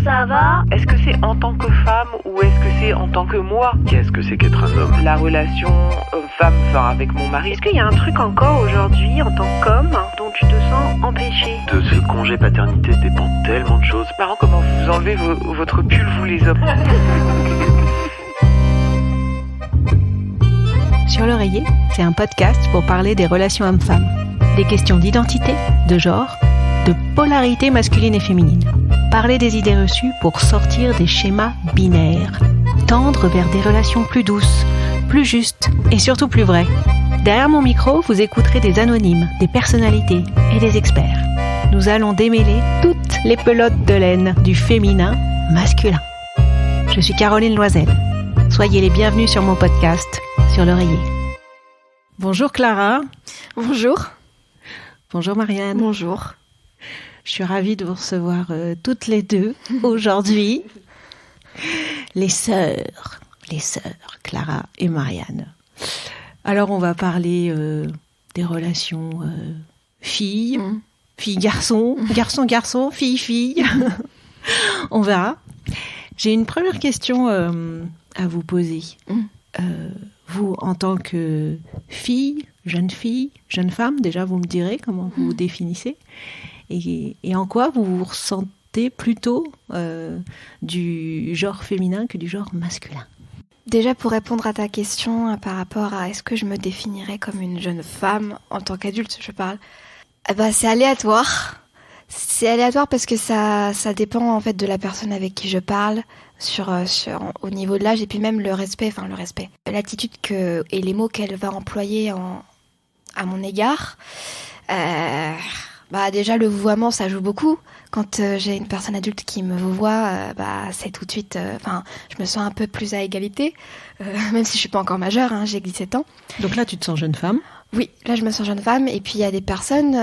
ça va? Est-ce que c'est en tant que femme ou est-ce que c'est en tant que moi? Qu'est-ce que c'est qu'être un homme? La relation homme-femme, avec mon mari. Est-ce qu'il y a un truc encore aujourd'hui en tant qu'homme dont tu te sens empêché? De ce congé paternité dépend tellement de choses. C'est marrant comment vous enlevez votre pull, vous les hommes. Sur l'oreiller, c'est un podcast pour parler des relations hommes-femmes, des questions d'identité, de genre, de polarité masculine et féminine. Parler des idées reçues pour sortir des schémas binaires. Tendre vers des relations plus douces, plus justes et surtout plus vraies. Derrière mon micro, vous écouterez des anonymes, des personnalités et des experts. Nous allons démêler toutes les pelotes de laine du féminin masculin. Je suis Caroline Loisel. Soyez les bienvenus sur mon podcast, Sur l'oreiller. Bonjour Clara. Bonjour. Bonjour Marianne. Bonjour. Je suis ravie de vous recevoir toutes les deux aujourd'hui. Les sœurs, Clara et Marianne. Alors on va parler des relations filles, filles-garçons, garçons-garçons, filles-filles. On verra. J'ai une première question à vous poser. Vous, en tant que fille, jeune femme, déjà vous me direz comment vous vous définissez et en quoi vous vous ressentez plutôt du genre féminin que du genre masculin. Déjà pour répondre à ta question par rapport à est-ce que je me définirais comme une jeune femme en tant qu'adulte, je parle. C'est aléatoire. C'est aléatoire parce que ça dépend en fait de la personne avec qui je parle. Au niveau de l'âge et puis même le respect, l'attitude et les mots qu'elle va employer à mon égard. Déjà le vouvoiement ça joue beaucoup. Quand j'ai une personne adulte qui me vouvoie, c'est tout de suite, je me sens un peu plus à égalité, même si je suis pas encore majeure, j'ai 17 ans. Donc là tu te sens jeune femme? Oui, là je me sens jeune femme et puis il y a des personnes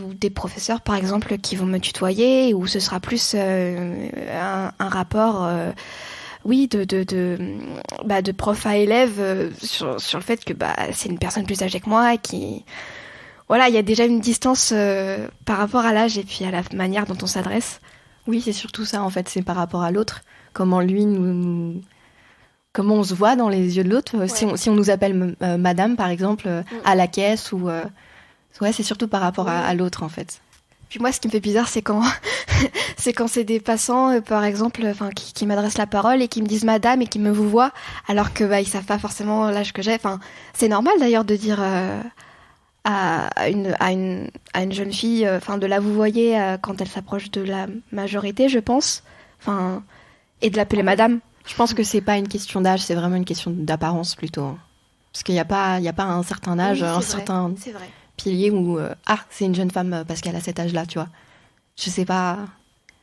ou des professeurs par exemple qui vont me tutoyer ou ce sera plus un rapport de prof à élève sur le fait que c'est une personne plus âgée que moi et qui voilà, il y a déjà une distance par rapport à l'âge et puis à la manière dont on s'adresse. Oui, c'est surtout ça en fait, c'est par rapport à l'autre, comment lui comment on se voit dans les yeux de l'autre, ouais. Si on nous appelle madame par exemple à la caisse ou c'est surtout par rapport à l'autre en fait. Puis moi ce qui me fait bizarre c'est quand c'est des passants par exemple qui m'adressent la parole et qui me disent madame et qui me vouvoient alors que ils savent pas forcément l'âge que j'ai. C'est normal d'ailleurs de dire à une jeune fille de la vouvoyer quand elle s'approche de la majorité, je pense, et de l'appeler madame. Je pense que c'est pas une question d'âge, c'est vraiment une question d'apparence plutôt. Parce qu'il y a pas un certain âge, certain pilier où c'est une jeune femme parce qu'elle a cet âge-là, tu vois. Je sais pas,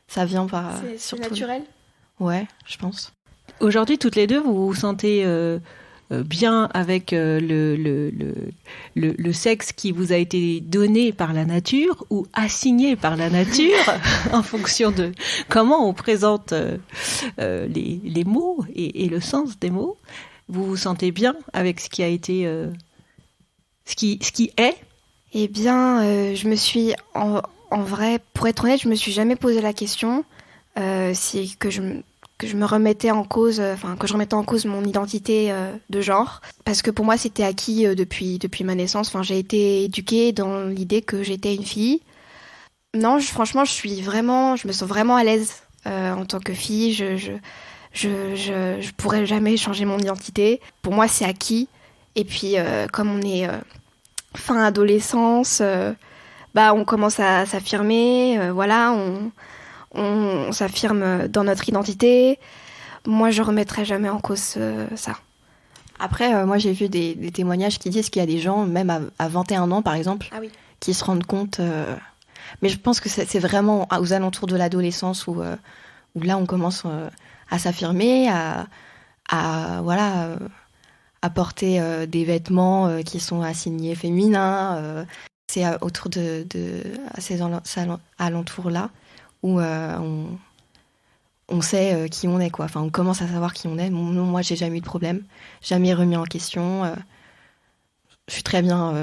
ça vient par c'est naturel. Ouais, je pense. Aujourd'hui, toutes les deux, vous vous sentez bien avec le sexe qui vous a été donné par la nature ou assigné par la nature en fonction de comment on présente les mots et le sens des mots. Vous vous sentez bien avec ce qui a été ce qui est? Eh bien, je me suis en vrai, pour être honnête, je me suis jamais posé la question si que je me remettais en cause, que je remettais en cause mon identité de genre, parce que pour moi c'était acquis depuis ma naissance. J'ai été éduquée dans l'idée que j'étais une fille. Non, franchement, je me sens vraiment à l'aise en tant que fille. Je pourrais jamais changer mon identité. Pour moi, c'est acquis. Et puis, comme on est fin adolescence, on commence à s'affirmer. On s'affirme dans notre identité. Moi, je remettrai jamais en cause ça. Après, moi, j'ai vu des témoignages qui disent qu'il y a des gens, même à 21 ans, par exemple, qui se rendent compte... Mais je pense que c'est vraiment aux alentours de l'adolescence où là, on commence à s'affirmer, à porter des vêtements qui sont assignés féminins. C'est autour de ces alentours-là où on sait qui on est, quoi. On commence à savoir qui on est. Moi, j'ai jamais eu de problème, jamais remis en question. Je suis très bien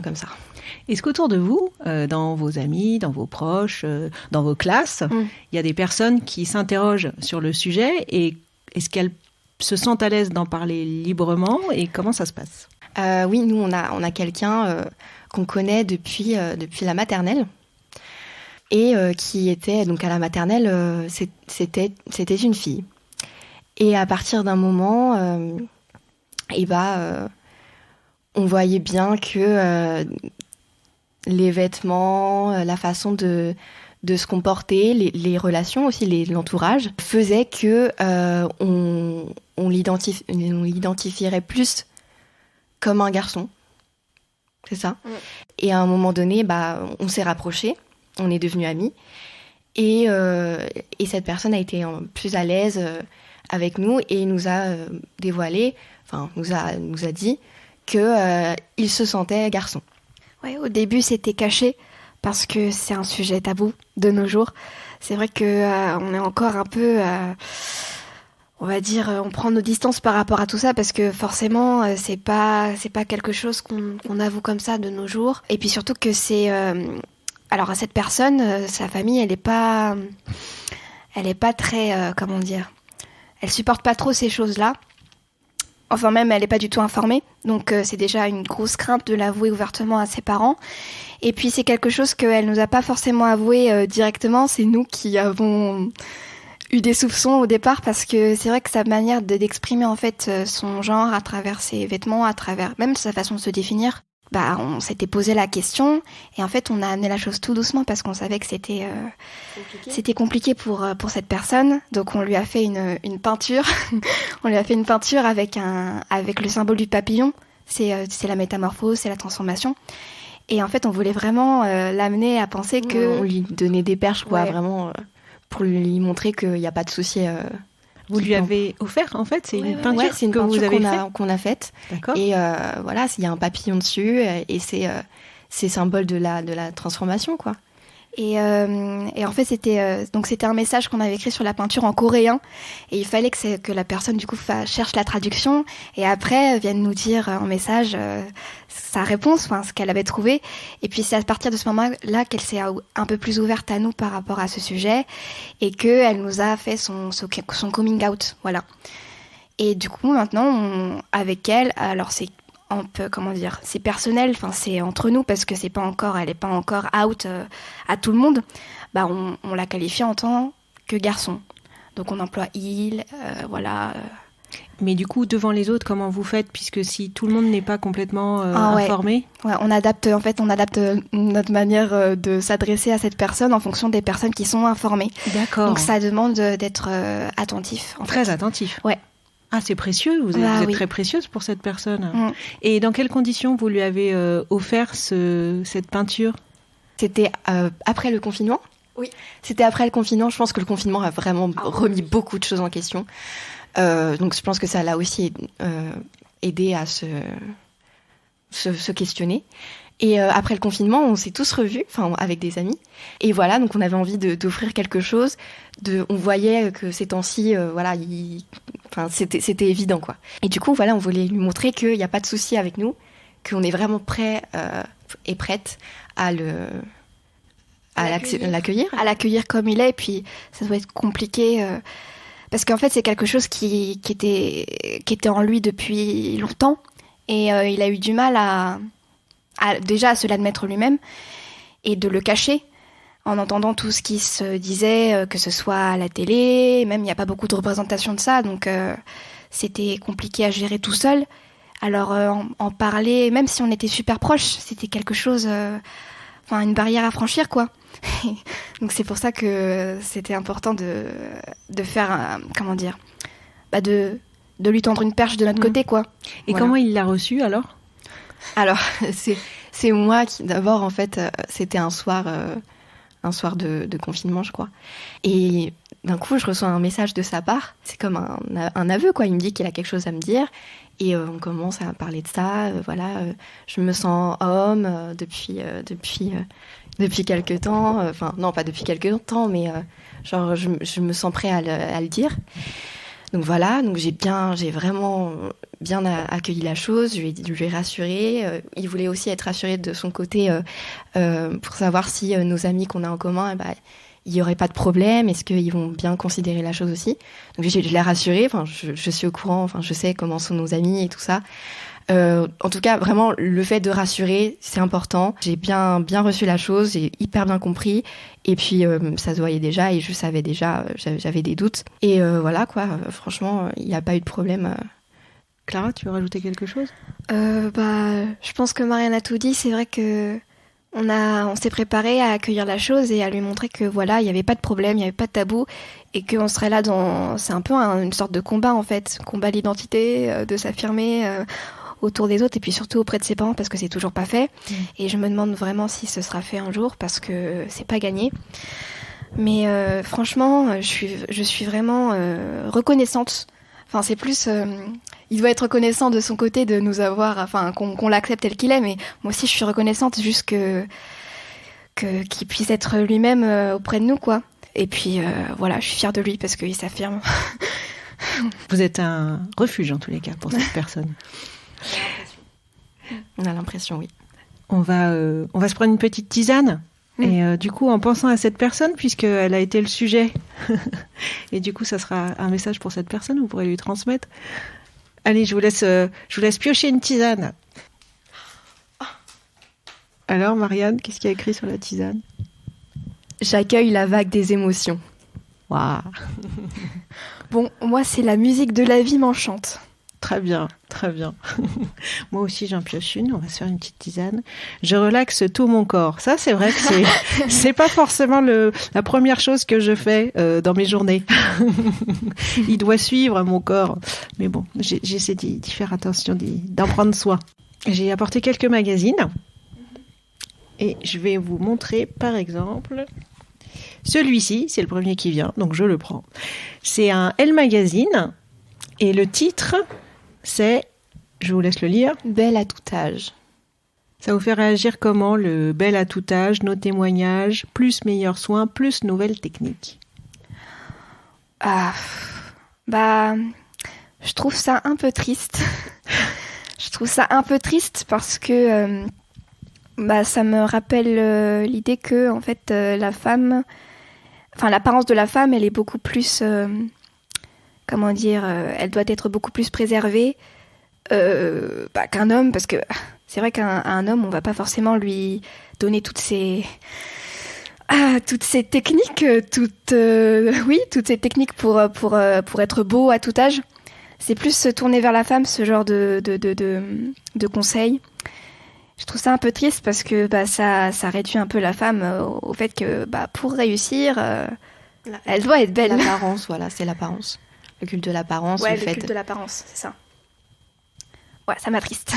comme ça. Est-ce qu'autour de vous, dans vos amis, dans vos proches, dans vos classes, il y a des personnes qui s'interrogent sur le sujet et est-ce qu'elles se sentent à l'aise d'en parler librement et comment ça se passe ? Oui, nous, on a quelqu'un qu'on connaît depuis la maternelle et qui était, donc à la maternelle, c'était une fille. Et à partir d'un moment, on voyait bien que les vêtements, la façon de se comporter, les relations aussi, l'entourage, faisaient que on l'identifierait plus comme un garçon. C'est ça. Et à un moment donné, on s'est rapprochés, on est devenus amis. Et cette personne a été plus à l'aise avec nous et nous a dévoilé, nous a dit qu'il se sentait garçon. Ouais, au début, c'était caché parce que c'est un sujet tabou de nos jours. C'est vrai que on est encore un peu, on va dire, on prend nos distances par rapport à tout ça parce que forcément, c'est pas quelque chose qu'on avoue comme ça de nos jours. Et puis surtout que c'est, alors à cette personne, sa famille, elle est pas très, comment dire, elle supporte pas trop ces choses-là. Enfin, même, elle n'est pas du tout informée. Donc, c'est déjà une grosse crainte de l'avouer ouvertement à ses parents. Et puis, c'est quelque chose qu'elle ne nous a pas forcément avoué directement. C'est nous qui avons eu des soupçons au départ parce que c'est vrai que sa manière d'exprimer en fait son genre à travers ses vêtements, à travers même sa façon de se définir, on s'était posé la question et en fait on a amené la chose tout doucement parce qu'on savait que c'était compliqué pour cette personne. Donc on lui a fait une peinture. On lui a fait une peinture avec le symbole du papillon. C'est la métamorphose, c'est la transformation. Et en fait on voulait vraiment l'amener à penser que... On lui donnait des perches quoi, vraiment pour lui montrer qu'il n'y a pas de souci. Vous lui avez offert, en fait, c'est une peinture, c'est une peinture qu'on a faite. D'accord. Et voilà, il y a un papillon dessus et c'est symbole de la transformation, quoi. Et en fait, c'était un message qu'on avait écrit sur la peinture en coréen. Et il fallait que la personne, du coup, cherche la traduction. Et après, vienne nous dire en message sa réponse, ce qu'elle avait trouvé. Et puis, c'est à partir de ce moment-là qu'elle s'est un peu plus ouverte à nous par rapport à ce sujet. Et qu'elle nous a fait son coming out. Voilà. Et du coup, maintenant, avec elle, alors c'est c'est personnel, c'est entre nous parce que elle est pas encore out à tout le monde. On la qualifie en tant que garçon. Donc on emploie il, voilà. Mais du coup, devant les autres, comment vous faites puisque si tout le monde n'est pas complètement informé? Ouais, on adapte notre manière de s'adresser à cette personne en fonction des personnes qui sont informées. D'accord. Donc ça demande d'être attentif. Très attentif. Ouais. Ah, c'est précieux, vous êtes très précieuse pour cette personne. Et dans quelles conditions vous lui avez offert cette peinture? C'était après le confinement. Oui. C'était après le confinement. Je pense que le confinement a vraiment remis beaucoup de choses en question. Donc je pense que ça l'a aussi aidé à se questionner. Et après le confinement, on s'est tous revus, avec des amis. Et voilà, donc on avait envie d'offrir quelque chose. On voyait que ces temps-ci, c'était évident, quoi. Et du coup, voilà, on voulait lui montrer qu'il n'y a pas de souci avec nous, qu'on est vraiment prêt et prête à l'accueillir. À l'accueillir comme il est. Et puis, ça doit être compliqué parce qu'en fait, c'est quelque chose qui était en lui depuis longtemps. Et il a eu du mal déjà à se l'admettre lui-même et de le cacher en entendant tout ce qui se disait, que ce soit à la télé, même il n'y a pas beaucoup de représentation de ça, donc c'était compliqué à gérer tout seul. Alors en parler, même si on était super proches, c'était quelque chose, une barrière à franchir, quoi. Donc c'est pour ça que c'était important de faire, de lui tendre une perche de notre côté, quoi. Et voilà. Comment il l'a reçu alors ? Alors, c'est moi qui, d'abord, en fait, c'était un soir de confinement, je crois. Et d'un coup, je reçois un message de sa part. C'est comme un aveu, quoi. Il me dit qu'il a quelque chose à me dire. Et on commence à parler de ça. Je me sens homme depuis quelques temps. Non, pas depuis quelques temps, mais je me sens prêt à le dire. Donc voilà, donc j'ai vraiment bien accueilli la chose, je lui ai rassuré. Il voulait aussi être rassuré de son côté pour savoir si nos amis qu'on a en commun, il n'y aurait pas de problème, est-ce qu'ils vont bien considérer la chose aussi. Donc je l'ai rassuré, je suis au courant, je sais comment sont nos amis et tout ça. En tout cas, vraiment, le fait de rassurer, c'est important. J'ai bien reçu la chose, j'ai hyper bien compris. Et puis, ça se voyait déjà et je savais déjà, j'avais des doutes. Et voilà, quoi, franchement, il n'y a pas eu de problème. Clara, tu veux rajouter quelque chose ? Je pense que Marianne a tout dit. C'est vrai que on s'est préparé à accueillir la chose et à lui montrer que voilà, il n'y avait pas de problème, il n'y avait pas de tabou et qu'on serait là c'est un peu une sorte de combat en fait, combat de l'identité, de s'affirmer autour des autres et puis surtout auprès de ses parents parce que c'est toujours pas fait. Et je me demande vraiment si ce sera fait un jour parce que c'est pas gagné. Mais franchement, je suis vraiment reconnaissante. Enfin, c'est plus... il doit être reconnaissant de son côté de nous avoir... qu'on l'accepte tel qu'il est, mais moi aussi, je suis reconnaissante juste qu'il puisse être lui-même auprès de nous, quoi. Et puis, voilà, je suis fière de lui parce qu'il s'affirme. Vous êtes un refuge, en tous les cas, pour cette personne. On a l'impression, oui. On va se prendre une petite tisane. Et du coup, en pensant à cette personne, puisqu'elle a été le sujet, et du coup, ça sera un message pour cette personne, vous pourrez lui transmettre. Allez, je vous laisse piocher une tisane. Alors, Marianne, qu'est-ce qu'il y a écrit sur la tisane ? J'accueille la vague des émotions. Waouh. Bon, moi, c'est la musique de la vie m'enchante. Très bien, très bien. Moi aussi, j'en pioche une. On va se faire une petite tisane. Je relaxe tout mon corps. Ça, c'est vrai que c'est pas forcément la première chose que je fais dans mes journées. Il doit suivre mon corps. Mais bon, j'essaie d'y faire attention, d'en prendre soin. J'ai apporté quelques magazines. Et je vais vous montrer, par exemple, celui-ci. C'est le premier qui vient, donc je le prends. C'est un Elle Magazine. Et le titre... c'est, je vous laisse le lire. Belle à tout âge. Ça vous fait réagir comment, le belle à tout âge, nos témoignages, plus meilleurs soins, plus nouvelles techniques ? Je trouve ça un peu triste. Je trouve ça un peu triste parce que ça me rappelle l'idée que, en fait, la femme, l'apparence de la femme, elle est beaucoup plus... elle doit être beaucoup plus préservée qu'un homme, parce que c'est vrai qu'un homme, on va pas forcément lui donner toutes ces techniques, toutes ces techniques pour être beau à tout âge. C'est plus se tourner vers la femme, ce genre de conseils. Je trouve ça un peu triste parce que ça réduit un peu la femme au fait que pour réussir, elle doit être belle. L'apparence, voilà, c'est l'apparence. Le culte de l'apparence. Ouais, le culte de l'apparence, c'est ça. Ouais, ça m'attriste.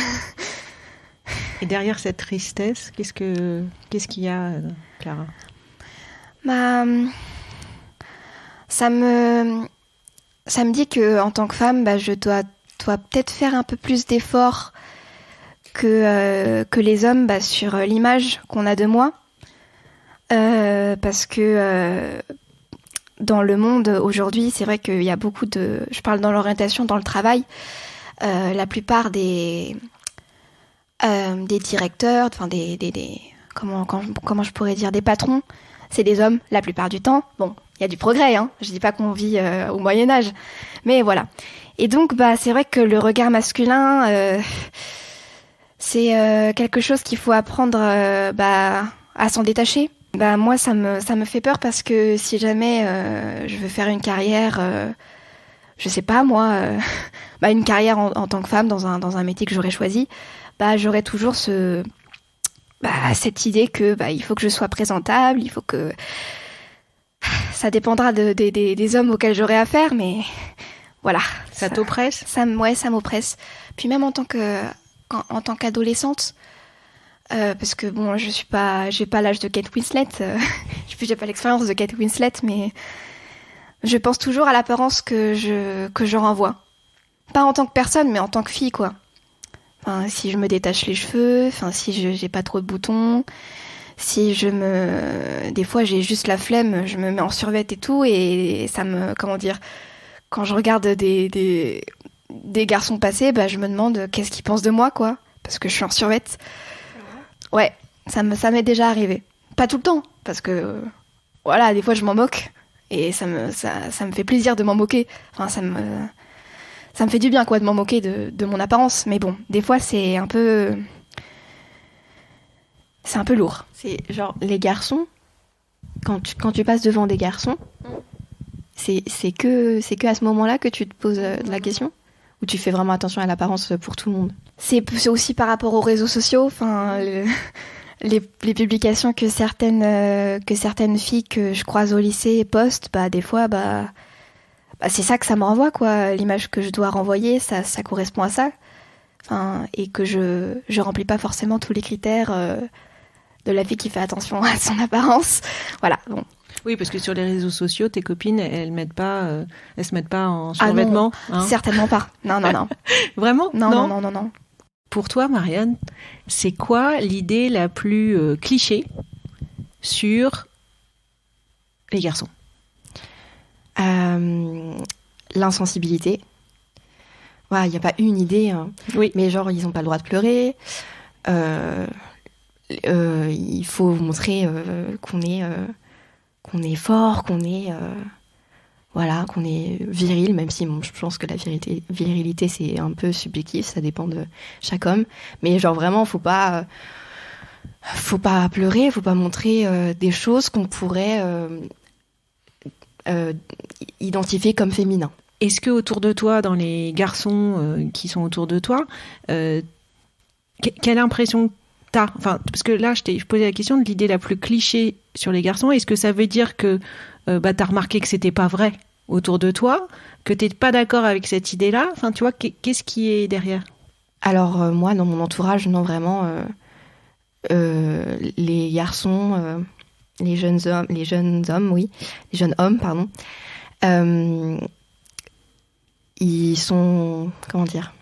Et derrière cette tristesse, qu'est-ce qu'il y a, Clara ? Ça me dit que en tant que femme, je dois peut-être faire un peu plus d'efforts que les hommes sur l'image qu'on a de moi. Parce que... dans le monde aujourd'hui, c'est vrai qu'il y a beaucoup de... Je parle dans l'orientation, dans le travail. La plupart des directeurs, comment je pourrais dire, des patrons, c'est des hommes la plupart du temps. Bon, il y a du progrès, hein. Je dis pas qu'on vit au Moyen-Âge, mais voilà. Et donc, c'est vrai que le regard masculin, c'est quelque chose qu'il faut apprendre à s'en détacher. Moi, ça me fait peur parce que si jamais je veux faire une carrière, je sais pas moi, une carrière en tant que femme dans un métier que j'aurais choisi, j'aurais toujours cette idée que il faut que je sois présentable, il faut que... Ça dépendra des hommes auxquels j'aurai affaire, mais voilà. Ça t'oppresse ? Ça m'oppresse. Puis même en tant qu'adolescente, parce que bon, j'ai pas l'âge de Kate Winslet, j'ai pas l'expérience de Kate Winslet, mais je pense toujours à l'apparence que je renvoie. Pas en tant que personne, mais en tant que fille, quoi. Si je me détache les cheveux, si j'ai pas trop de boutons, si des fois j'ai juste la flemme, je me mets en survêt et tout, et ça me, quand je regarde des garçons passer, bah, je me demande qu'est-ce qu'ils pensent de moi, quoi. Parce que je suis en survette. Ouais, ça m'est déjà arrivé. Pas tout le temps, parce que, voilà, des fois je m'en moque. Et ça me fait plaisir de m'en moquer. Enfin, ça me fait du bien, quoi, de m'en moquer de mon apparence. Mais bon, des fois, c'est un peu lourd. C'est genre, les garçons, quand tu passes devant des garçons, c'est que à ce moment-là que tu te poses la question ? Ou tu fais vraiment attention à l'apparence pour tout le monde ? C'est aussi par rapport aux réseaux sociaux, enfin, les publications que certaines filles que je croise au lycée postent, bah, des fois, bah, c'est ça que ça me renvoie, quoi. L'image que je dois renvoyer, ça correspond à ça. Enfin, et que je remplis pas forcément tous les critères de la fille qui fait attention à son apparence. Voilà, bon. Oui, parce que sur les réseaux sociaux, tes copines, elles se mettent pas en survêtement. Ah non, certainement pas. Non. Vraiment ? Non. Pour toi, Marianne, c'est quoi l'idée la plus cliché sur les garçons ? L'insensibilité. Ouais, il n'y a pas une idée. Hein. Oui. Mais genre, ils n'ont pas le droit de pleurer. Il faut montrer qu'on est fort, qu'on est viril, même si je pense que la virilité c'est un peu subjectif, ça dépend de chaque homme. Mais genre vraiment, faut pas pleurer, faut pas montrer des choses qu'on pourrait identifier comme féminins. Est-ce que autour de toi, dans les garçons qui sont autour de toi, quelle impression t'as ? Enfin, parce que là, je posais la question de l'idée la plus cliché sur les garçons. Est-ce que ça veut dire que t'as remarqué que c'était pas vrai autour de toi, que t'es pas d'accord avec cette idée-là ? Enfin, tu vois, qu'est-ce qui est derrière ? Alors moi, dans mon entourage, non, vraiment, les garçons, les jeunes hommes, pardon, ils sont, comment dire,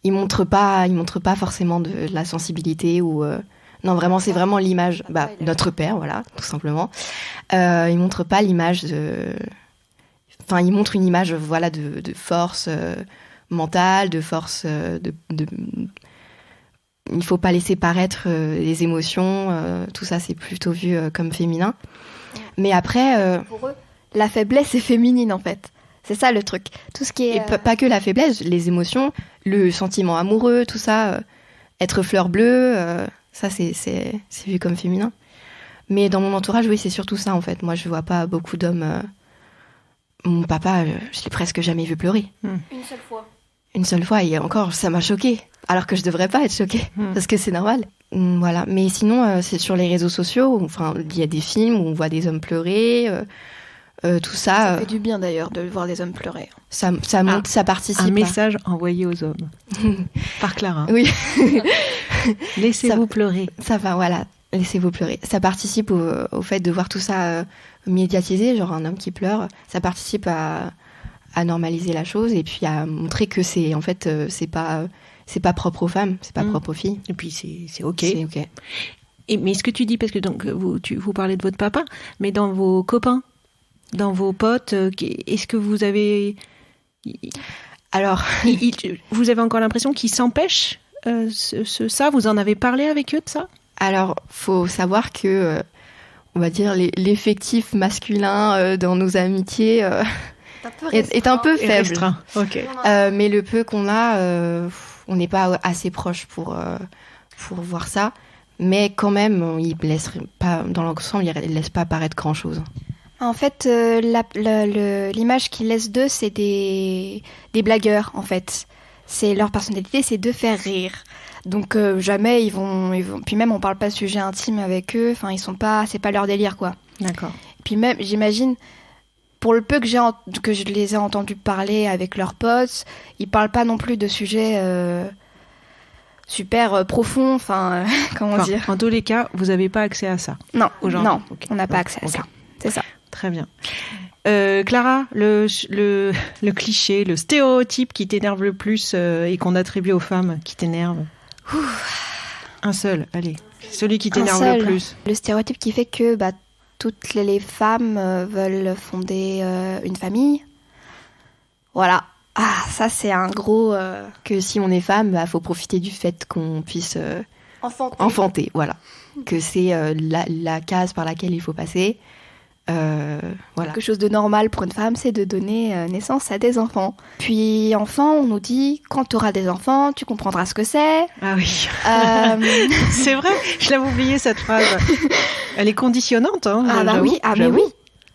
ils montrent pas forcément de la sensibilité ou non, vraiment, c'est vraiment l'image, notre père, voilà, tout simplement. Ils montrent pas l'image enfin, ils montrent une image, voilà, de force mentale, de force il faut pas laisser paraître les émotions, tout ça, c'est plutôt vu comme féminin. Mais après, pour eux, la faiblesse est féminine, en fait. C'est ça le truc. Tout ce qui est et pas que la faiblesse, les émotions, le sentiment amoureux, tout ça, être fleur bleue, ça c'est vu comme féminin. Mais dans mon entourage, oui, c'est surtout ça en fait. Moi, je vois pas beaucoup d'hommes. Mon papa, je l'ai presque jamais vu pleurer. Une seule fois, et encore, ça m'a choquée. Alors que je devrais pas être choquée, parce que c'est normal. Voilà. Mais sinon, c'est sur les réseaux sociaux. Enfin, il y a des films où on voit des hommes pleurer. Tout ça. Ça fait du bien d'ailleurs de voir des hommes pleurer. Ça monte, ça participe. Un message envoyé aux hommes par Clara. Oui. Laissez-vous pleurer. Ça va, voilà. Laissez-vous pleurer. Ça participe au fait de voir tout ça médiatisé, genre un homme qui pleure. Ça participe à normaliser la chose et puis à montrer que c'est en fait c'est pas propre aux femmes, c'est pas propre aux filles. Et puis c'est ok. C'est ok. Mais ce que tu dis, parce que donc vous parlez de votre papa, mais dans vos copains, dans vos potes, est-ce que vous avez alors vous avez encore l'impression qu'ils s'empêchent ça ? Vous en avez parlé avec eux de ça ? Alors, faut savoir que on va dire l'effectif masculin dans nos amitiés est un peu faible. Okay. Mais le peu qu'on a, on n'est pas assez proche pour voir ça. Mais quand même, il laisse pas, dans l'ensemble, il laisse pas apparaître grand-chose. En fait, l'image qu'ils laissent d'eux, c'est des blagueurs, en fait. C'est leur personnalité, c'est de faire rire. Donc jamais ils vont. Puis même, on parle pas de sujets intimes avec eux. Enfin, c'est pas leur délire, quoi. D'accord. Puis même, j'imagine, pour le peu que je les ai entendus parler avec leurs potes, ils parlent pas non plus de sujets super profonds. Enfin, comment dire. En tous les cas, vous avez pas accès à ça. Non, aujourd'hui. Okay. On n'a pas accès à ça. C'est ça. Très bien. Clara, le cliché, le stéréotype qui t'énerve le plus et qu'on attribue aux femmes qui t'énerve. Un seul, allez. Celui qui t'énerve le plus. Le stéréotype qui fait que toutes les femmes veulent fonder une famille. Voilà. Ah, ça c'est un gros... Que si on est femme, faut profiter du fait qu'on puisse enfanter. Voilà. Que c'est la case par laquelle il faut passer. Voilà. Quelque chose de normal pour une femme, c'est de donner naissance à des enfants. Puis enfant, on nous dit, quand tu auras des enfants, tu comprendras ce que c'est. Ah oui. C'est vrai, je l'avais oublié cette phrase. Elle est conditionnante. Hein, ah bah j'avoue, oui, mais oui.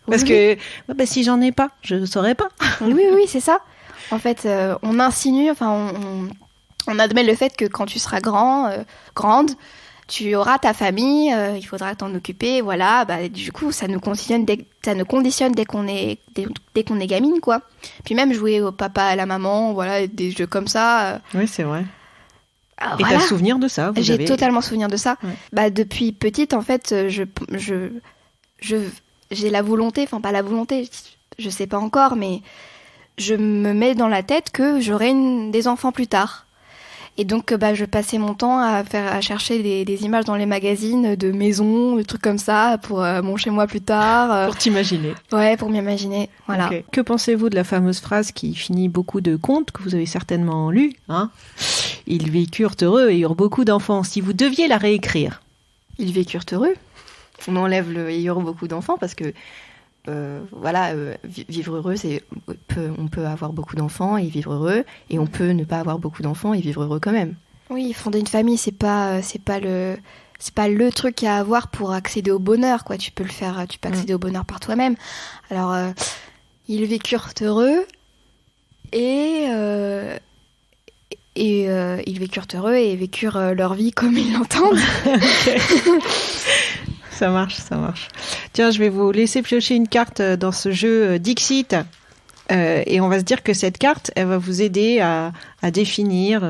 Parce que si j'en ai pas, je saurais pas. Oui, c'est ça. En fait, on insinue, on admet le fait que quand tu seras grande, tu auras ta famille, il faudra t'en occuper, voilà. Bah, du coup, ça nous conditionne dès qu'on est gamine, quoi. Puis même jouer au papa, à la maman, voilà, des jeux comme ça. Oui, c'est vrai. Et Voilà. t'as souvenir de ça? J'ai totalement souvenir de ça. Ouais. Bah, depuis petite, en fait, j'ai la volonté, enfin pas la volonté, je sais pas encore, mais je me mets dans la tête que j'aurai des enfants plus tard. Et donc, je passais mon temps à chercher des images dans les magazines de maisons, des trucs comme ça, pour mon chez-moi plus tard. Pour t'imaginer. Ouais, pour m'imaginer, voilà. Okay. Que pensez-vous de la fameuse phrase qui finit beaucoup de contes, que vous avez certainement lu, hein? Ils vécurent heureux et eurent beaucoup d'enfants. Si vous deviez la réécrire. Ils vécurent heureux. On enlève le « et eurent beaucoup d'enfants » parce que vivre heureux, on peut avoir beaucoup d'enfants et vivre heureux, et on peut ne pas avoir beaucoup d'enfants et vivre heureux quand même. Oui, fonder une famille, c'est pas le truc à avoir pour accéder au bonheur, quoi. Tu peux accéder au bonheur par toi-même. Alors, ils vécurent heureux ils vécurent heureux et vécurent leur vie comme ils l'entendent. Ça marche. Tiens, je vais vous laisser piocher une carte dans ce jeu Dixit. Et on va se dire que cette carte, elle va vous aider à définir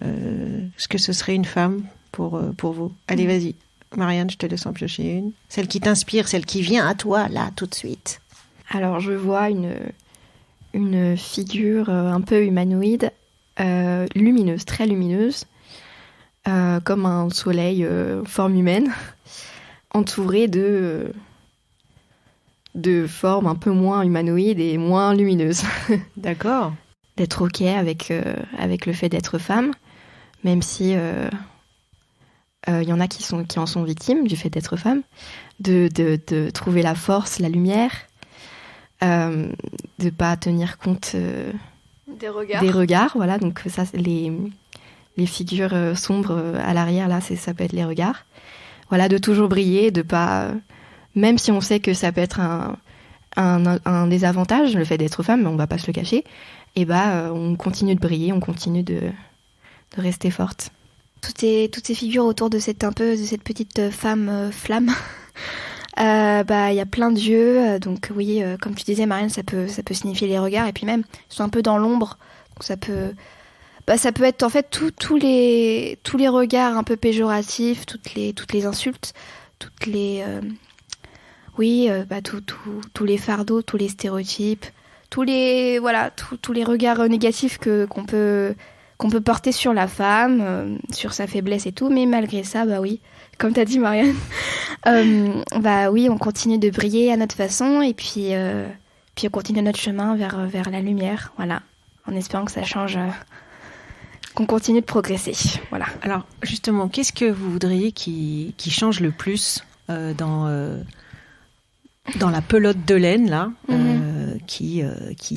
ce que ce serait une femme pour vous. Allez, vas-y. Marianne, je te laisse en piocher une. Celle qui t'inspire, celle qui vient à toi, là, tout de suite. Alors, je vois une figure un peu humanoïde, lumineuse, très lumineuse, comme un soleil forme humaine, entourée de formes un peu moins humanoïdes et moins lumineuses. D'accord. D'être OK avec le fait d'être femme, même si y en a qui en sont victimes du fait d'être femme, de trouver la force, la lumière, de pas tenir compte des regards, voilà. Donc ça, les figures sombres à l'arrière, là, ça peut être les regards. Voilà, de toujours briller, de pas, même si on sait que ça peut être un désavantage, le fait d'être femme, mais on va pas se le cacher. Et on continue de briller, on continue de rester forte. Toutes ces figures autour de cette petite femme flamme. Il y a plein d'yeux, donc oui, comme tu disais, Marianne, ça peut signifier les regards, et puis même ils sont un peu dans l'ombre, donc ça peut être en fait tous les regards un peu péjoratifs, toutes les insultes, tous les fardeaux, tous les stéréotypes, tous les regards négatifs qu'on peut porter sur la femme, sur sa faiblesse et tout, mais malgré ça, oui, comme t'as dit, Marianne, oui, on continue de briller à notre façon, et puis on continue notre chemin vers la lumière, voilà, en espérant que ça change, qu'on continue de progresser, voilà. Alors, justement, qu'est-ce que vous voudriez qui change le plus dans la pelote de laine, là, qui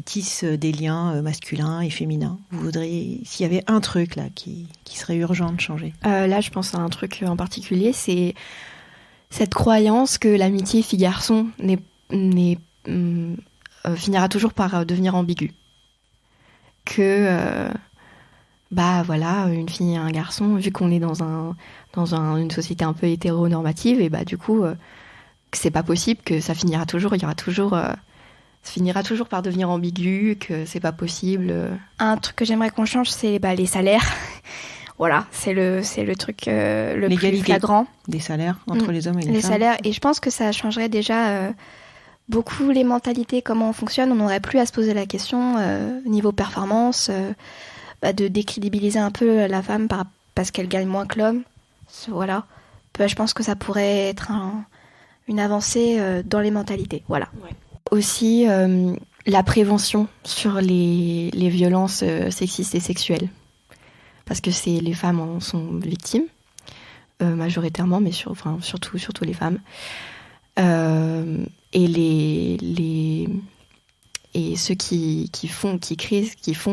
tisse des liens masculins et féminins? Vous voudriez, s'il y avait un truc, là, qui serait urgent de changer? Là, je pense à un truc en particulier, c'est cette croyance que l'amitié fille-garçon finira toujours par devenir ambiguë. Que, une fille et un garçon, vu qu'on est dans une société un peu hétéronormative, et du coup... c'est pas possible, que ça finira toujours, ça finira toujours par devenir ambigu, que c'est pas possible. Un truc que j'aimerais qu'on change, c'est les salaires. Voilà, c'est le truc le plus flagrant. Des salaires entre les hommes et les femmes. Les salaires, et je pense que ça changerait déjà beaucoup les mentalités, comment on fonctionne. On n'aurait plus à se poser la question niveau performance, de décrédibiliser un peu la femme parce qu'elle gagne moins que l'homme. Voilà. Je pense que ça pourrait être une avancée dans les mentalités. Voilà. Ouais. Aussi, la prévention sur les violences sexistes et sexuelles. Parce que les femmes en sont victimes, majoritairement, mais surtout les femmes. Et ceux qui font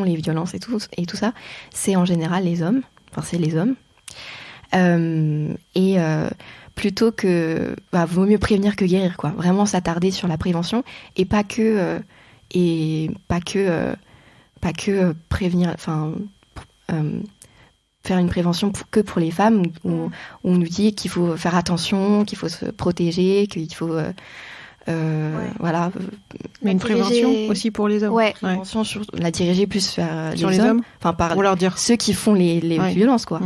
les violences et tout ça, c'est en général les hommes. Enfin, c'est les hommes. Plutôt que... vaut mieux prévenir que guérir, quoi. Vraiment s'attarder sur la prévention et pas que prévenir... Enfin... faire une prévention que pour les femmes où on nous dit qu'il faut faire attention, qu'il faut se protéger, qu'il faut... voilà. Mais une prévention aussi pour les hommes. Ouais. Prévention sur la diriger plus vers sur les hommes. Enfin, pour leur dire ceux qui font les violences, quoi.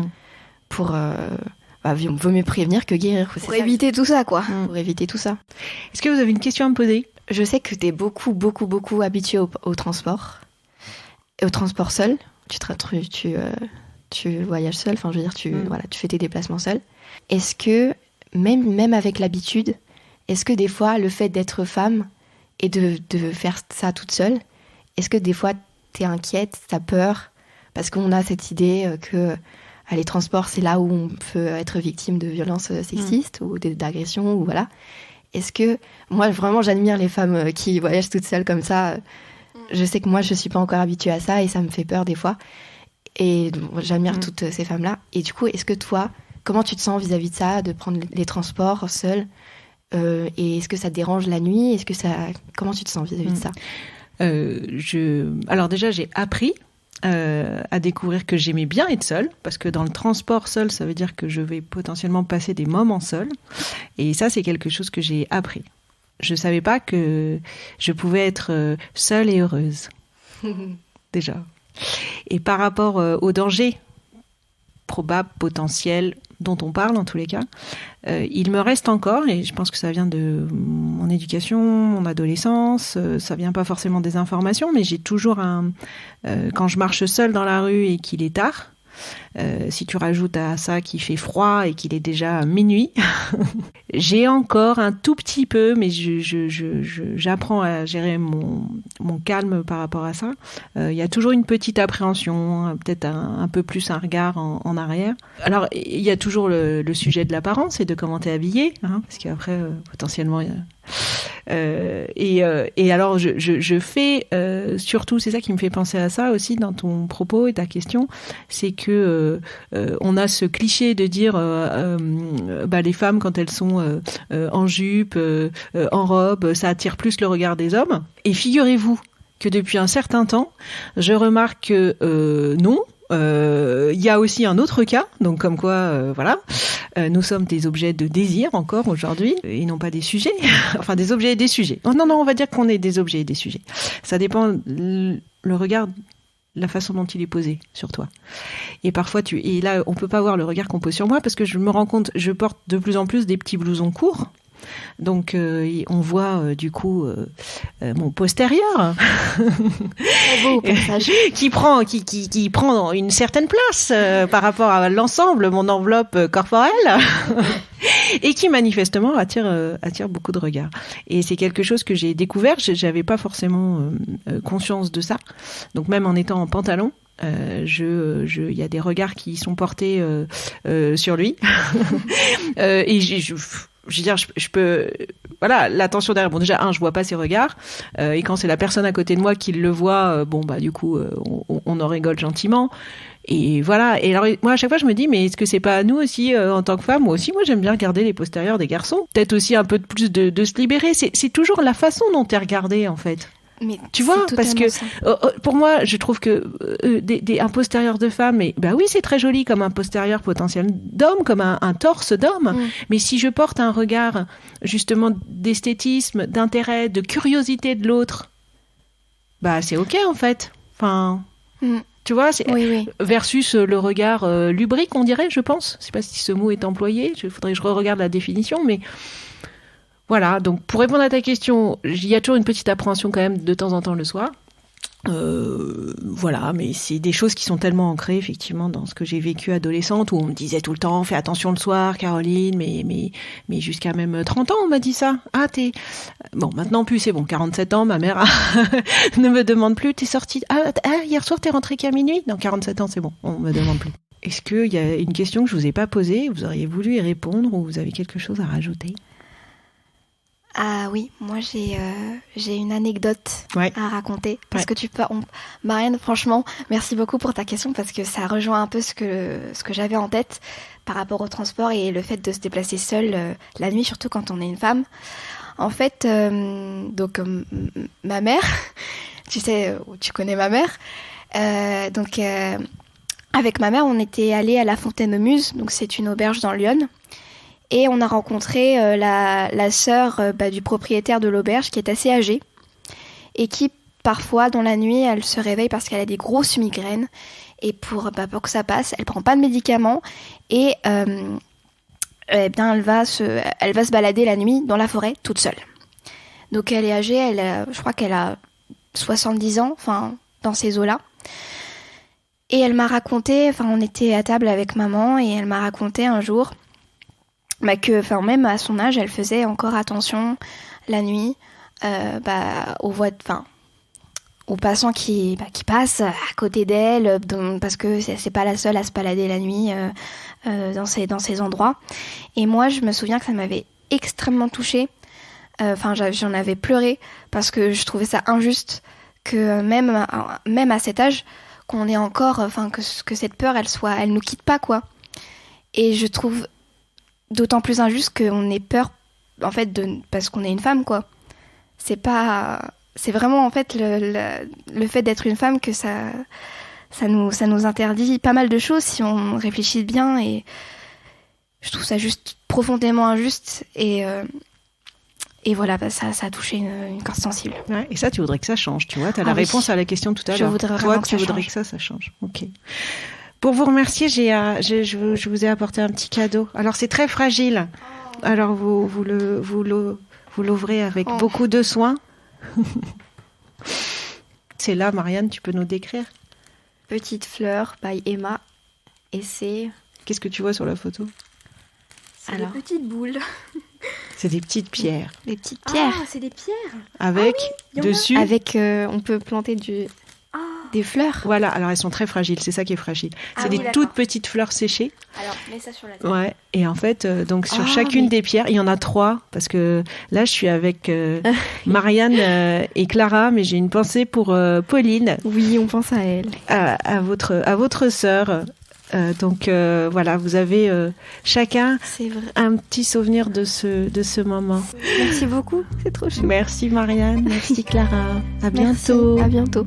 Pour vaut mieux prévenir que guérir. Pour éviter tout ça, quoi. Pour éviter tout ça. Est-ce que vous avez une question à me poser ? Je sais que t'es beaucoup habituée au transport. Et au transport seul. Tu voyages seul. Enfin, je veux dire, tu fais tes déplacements seul. Est-ce que, même avec l'habitude, est-ce que des fois, le fait d'être femme et de faire ça toute seule, est-ce que des fois, t'es inquiète, t'as peur ? Parce qu'on a cette idée que les transports, c'est là où on peut être victime de violences sexistes ou d'agressions, ou voilà. Est-ce que... Moi, vraiment, j'admire les femmes qui voyagent toutes seules comme ça. Je sais que moi, je ne suis pas encore habituée à ça et ça me fait peur des fois. Et j'admire toutes ces femmes-là. Et du coup, est-ce que toi, comment tu te sens vis-à-vis de ça, de prendre les transports seule ? Et est-ce que ça te dérange la nuit ? Comment tu te sens vis-à-vis de ça ? Alors déjà, j'ai appris à découvrir que j'aimais bien être seule, parce que dans le transport seul, ça veut dire que je vais potentiellement passer des moments seuls. Et ça, c'est quelque chose que j'ai appris. Je ne savais pas que je pouvais être seule et heureuse. Déjà. Et par rapport au danger probable, potentiel, dont on parle en tous les cas, il me reste encore, et je pense que ça vient de mon éducation, mon adolescence, ça vient pas forcément des informations, mais j'ai toujours quand je marche seule dans la rue et qu'il est tard, si tu rajoutes à ça qu'il fait froid et qu'il est déjà minuit, j'ai encore un tout petit peu, mais j'apprends à gérer mon calme par rapport à ça. Il y a toujours une petite appréhension, peut-être un peu plus un regard en arrière. Alors, il y a toujours le sujet de l'apparence et de comment t'es habillée, parce qu'après, potentiellement... Et alors je fais surtout, c'est ça qui me fait penser à ça aussi dans ton propos et ta question, c'est que on a ce cliché de dire les femmes quand elles sont en jupe, en robe, ça attire plus le regard des hommes. Et figurez-vous que depuis un certain temps, je remarque que non. Il y a aussi un autre cas, donc comme quoi, nous sommes des objets de désir encore aujourd'hui, et non pas des sujets, enfin des objets et des sujets. Non, on va dire qu'on est des objets et des sujets. Ça dépend le regard, la façon dont il est posé sur toi. Et parfois, et là, on peut pas voir le regard qu'on pose sur moi, parce que je me rends compte, je porte de plus en plus des petits blousons courts. Donc on voit du coup mon postérieur beau, qui prend une certaine place par rapport à l'ensemble, mon enveloppe corporelle et qui manifestement attire beaucoup de regards. Et c'est quelque chose que j'ai découvert, j'avais pas forcément conscience de ça. Donc même en étant en pantalon, il y a des regards qui sont portés sur lui et je veux dire, je peux... Voilà, l'attention derrière. Bon, déjà, je vois pas ses regards. Et quand c'est la personne à côté de moi qui le voit, du coup, on en rigole gentiment. Et voilà. Et alors, moi, à chaque fois, je me dis, mais est-ce que c'est pas à nous aussi, en tant que femmes, moi aussi, j'aime bien regarder les postérieurs des garçons. Peut-être aussi un peu plus de se libérer. C'est toujours la façon dont t'es regardé, en fait. Mais tu vois, parce que pour moi, je trouve que un postérieur de femme, oui, c'est très joli comme un postérieur potentiel d'homme, comme un torse d'homme. Mais si je porte un regard justement d'esthétisme, d'intérêt, de curiosité de l'autre, c'est ok en fait. Enfin, tu vois, c'est versus le regard lubrique, on dirait, je pense. Je sais pas si ce mot est employé. Il faudrait que je regarde la définition, mais. Voilà, donc pour répondre à ta question, il y a toujours une petite appréhension quand même de temps en temps le soir. Voilà, mais c'est des choses qui sont tellement ancrées effectivement dans ce que j'ai vécu adolescente, où on me disait tout le temps fais attention le soir, Caroline, mais jusqu'à même 30 ans on m'a dit ça. Ah bon, maintenant plus, c'est bon, 47 ans, ma mère ne me demande plus, t'es sortie hier soir t'es rentrée qu'à minuit. Non, 47 ans c'est bon, on me demande plus. Est-ce qu'il y a une question que je vous ai pas posée, vous auriez voulu y répondre, ou vous avez quelque chose à rajouter? Ah oui, moi j'ai une anecdote à raconter. Parce que Marianne, franchement, merci beaucoup pour ta question, parce que ça rejoint un peu ce que j'avais en tête par rapport au transport et le fait de se déplacer seule la nuit, surtout quand on est une femme. En fait, ma mère, tu sais, tu connais ma mère, avec ma mère, on était allés à la Fontaine-aux-Muses, donc c'est une auberge dans Lyon. Et on a rencontré la sœur du propriétaire de l'auberge, qui est assez âgée et qui, parfois, dans la nuit, elle se réveille parce qu'elle a des grosses migraines. Et pour que ça passe, elle prend pas de médicaments et elle va se balader la nuit dans la forêt toute seule. Donc elle est âgée, je crois qu'elle a 70 ans, enfin dans ces eaux-là. Et elle m'a raconté, on était à table avec maman et elle m'a raconté un jour que même à son âge, elle faisait encore attention la nuit aux passants qui passent à côté d'elle, parce que c'est pas la seule à se balader la nuit dans ces endroits. Et moi, je me souviens que ça m'avait extrêmement touchée. J'en avais pleuré parce que je trouvais ça injuste que même à cet âge, qu'on ait encore, que cette peur, elle nous quitte pas, quoi. Et je trouve d'autant plus injuste qu'on ait peur, en fait, parce qu'on est une femme, quoi. C'est vraiment, en fait, le fait d'être une femme que ça nous interdit pas mal de choses si on réfléchit bien, et je trouve ça juste profondément injuste, et voilà, ça a touché une corde sensible. Ouais, et ça, tu voudrais que ça change, tu vois, tu as la réponse à la question tout à l'heure. Toi, tu voudrais que ça change. Ok. Pour vous remercier, je vous ai apporté un petit cadeau. Alors, c'est très fragile. Alors, vous l'ouvrez avec beaucoup de soin. C'est là, Marianne, tu peux nous décrire? Petite fleur by Emma. Et c'est... Qu'est-ce que tu vois sur la photo? C'est des petites boules. C'est des petites pierres. Des petites pierres. Ah, c'est des pierres. Avec, dessus... on peut planter des fleurs. Voilà, alors elles sont très fragiles, c'est ça qui est fragile. C'est des toutes petites fleurs séchées. Alors, mets ça sur la table. Ouais, et en fait, donc sur chacune des pierres, il y en a 3, parce que là, je suis avec Marianne et Clara, mais j'ai une pensée pour Pauline. Oui, on pense à elle. À votre sœur. Voilà, vous avez chacun un petit souvenir de ce moment. Merci beaucoup, c'est trop chou. Merci Marianne, merci Clara. À bientôt. À bientôt.